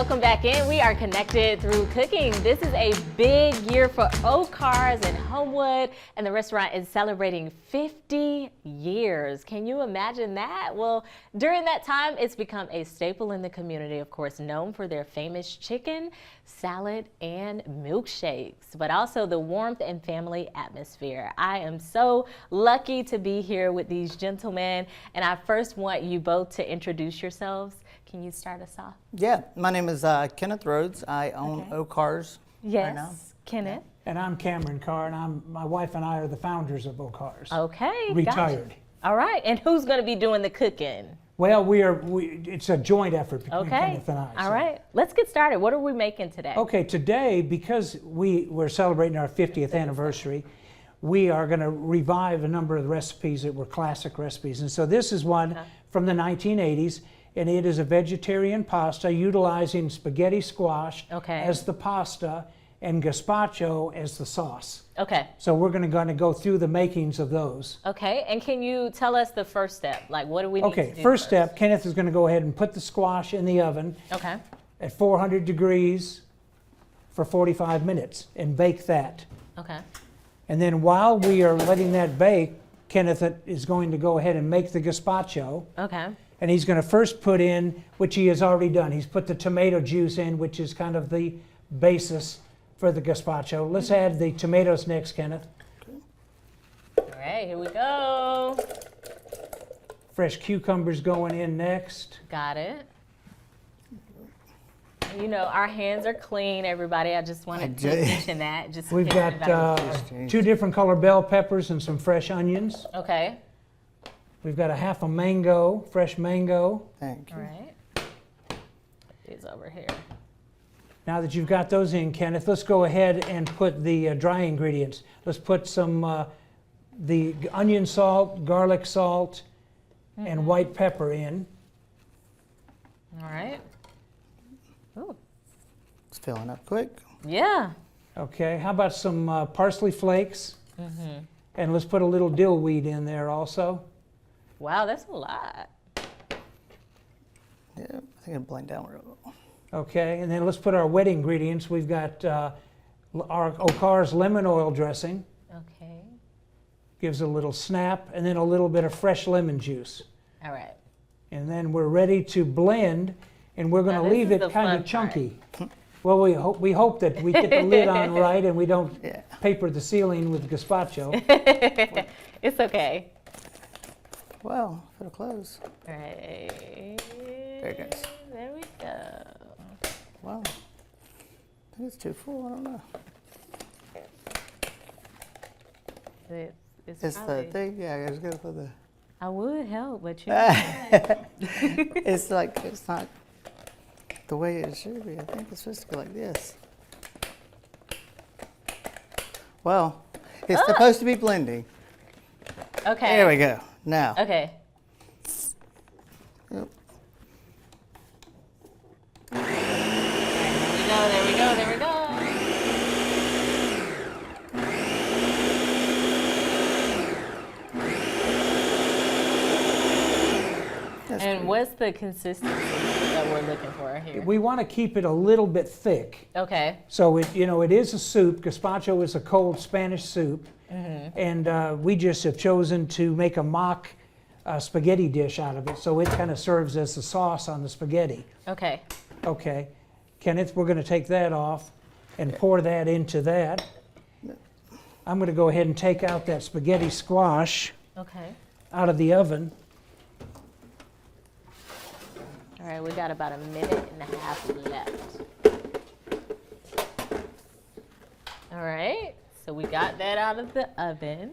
welcome back in. We are connected through cooking. This is a big year for O'Cars in Homewood, and the restaurant is celebrating 50 years. Can you imagine that? Well, during that time, it's become a staple in the community, of course, known for their famous chicken, salad, and milkshakes, but also the warmth and family atmosphere. I am so lucky to be here with these gentlemen, and I first want you both to introduce yourselves. Can you start us off? Yeah, my name is Kenneth Rhodes. I own O'Cars right now. Yes, Kenneth. And I'm Cameron Carr, and my wife and I are the founders of O'Cars. Okay, Retired. Gotcha. All right, and who's going to be doing the cooking? Well, it's a joint effort between Kenneth and I. All right, let's get started. What are we making today? Okay, today, because we're celebrating our 50th anniversary, we are going to revive a number of the recipes that were classic recipes. And so this is one from the 1980s. And it is a vegetarian pasta utilizing spaghetti squash as the pasta and gazpacho as the sauce. Okay. So we're going to go through the makings of those. Okay, and can you tell us the first step? Like, what do we need to do? Okay, first step, Kenneth is going to go ahead and put the squash in the oven at 400 degrees for 45 minutes and bake that. Okay. And then while we are letting that bake, Kenneth is going to go ahead and make the gazpacho. Okay. And he's going to first put in, which he has already done, he's put the tomato juice in, which is kind of the basis for the gazpacho. Let's add the tomatoes next, Kenneth. All right, here we go. Fresh cucumbers going in next. Got it. You know, our hands are clean, everybody. I just wanted to mention that. We've got 2 different color bell peppers and some fresh onions. Okay. We've got a half a mango, fresh mango. Thank you. All right. These over here. Now that you've got those in, Kenneth, let's go ahead and put the dry ingredients. Let's put some the onion salt, garlic salt, and white pepper in. All right. Ooh. It's filling up quick. Yeah. Okay, how about some parsley flakes? And let's put a little dill weed in there also. Wow, that's a lot. Yeah, I think it'll blend down real well. Okay, and then let's put our wet ingredients. We've got our O'Car's lemon oil dressing. Okay. Gives it a little snap, and then a little bit of fresh lemon juice. All right. And then we're ready to blend, and we're going to leave it kind of chunky. Well, we hope that we get the lid on right and we don't paper the ceiling with gazpacho. It's okay. Well, it'll close. All right. There it goes. There we go. Wow. I think it's too full. I don't know. It's the thing. Yeah, I was gonna put the. I would help, but you. It's not the way it should be. I think it's supposed to go like this. Well, it's supposed to be blending. Okay. There we go. Now. Okay. Yep. There we go. And what's the consistency that we're looking for here? We want to keep it a little bit thick. Okay. So it is a soup. Gazpacho is a cold Spanish soup, and we just have chosen to make a mock spaghetti dish out of it. So it kind of serves as the sauce on the spaghetti. Okay. Okay, Kenneth, we're going to take that off and pour that into that. I'm going to go ahead and take out that spaghetti squash out of the oven. All right, we got about a minute and a half left. All right, so we got that out of the oven.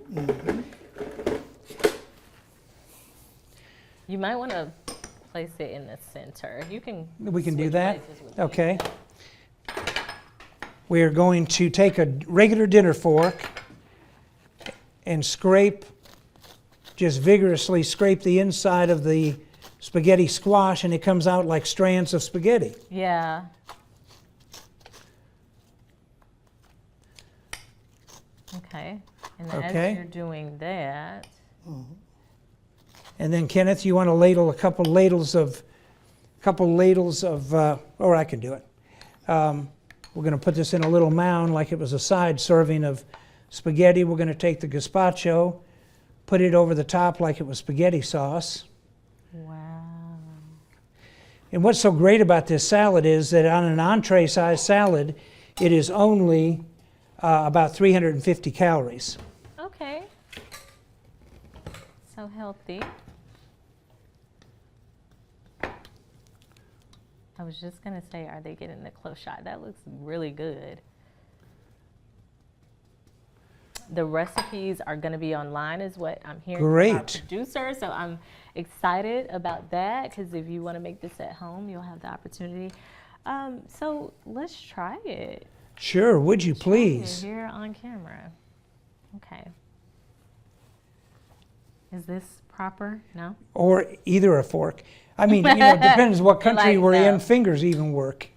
You might want to place it in the center. We can do that. Okay. We are going to take a regular dinner fork and just vigorously scrape the inside of the spaghetti squash, and it comes out like strands of spaghetti. Yeah. Okay. And as you're doing that. And then, Kenneth, you want to ladle a couple ladles of couple ladles of, or I can do it. We're going to put this in a little mound like it was a side serving of spaghetti. We're going to take the gazpacho, put it over the top like it was spaghetti sauce. Wow. And what's so great about this salad is that on an entree-sized salad, it is only about 350 calories. Okay. So healthy. I was just gonna say, are they getting the close shot? That looks really good. The recipes are gonna be online is what I'm hearing from our Great. producer. So I'm excited about that because if you wanna make this at home, you'll have the opportunity. So let's try it. Sure, would you please? Here on camera. Okay. Is this proper? No? Or either a fork. I mean, you know, it depends what country Like, we're no. in. Fingers even work.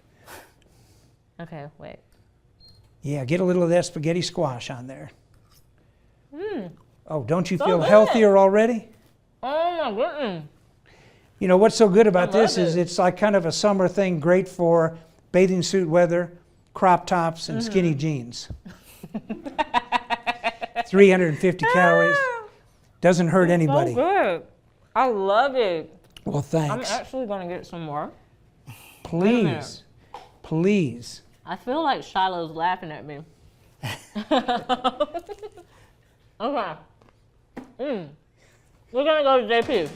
Okay, wait. Yeah, get a little of that spaghetti squash on there. Oh, don't you So feel good. healthier already? Oh my goodness. You know, what's so good about I love this is it. it's like kind of a summer thing, great for bathing suit weather, crop tops, and skinny jeans. 350 calories. Doesn't hurt anybody. So good. I love it. Well, I'm thanks. actually gonna get some more. Please. Please. I feel like Shiloh's laughing at me. Okay. We're gonna go to JP.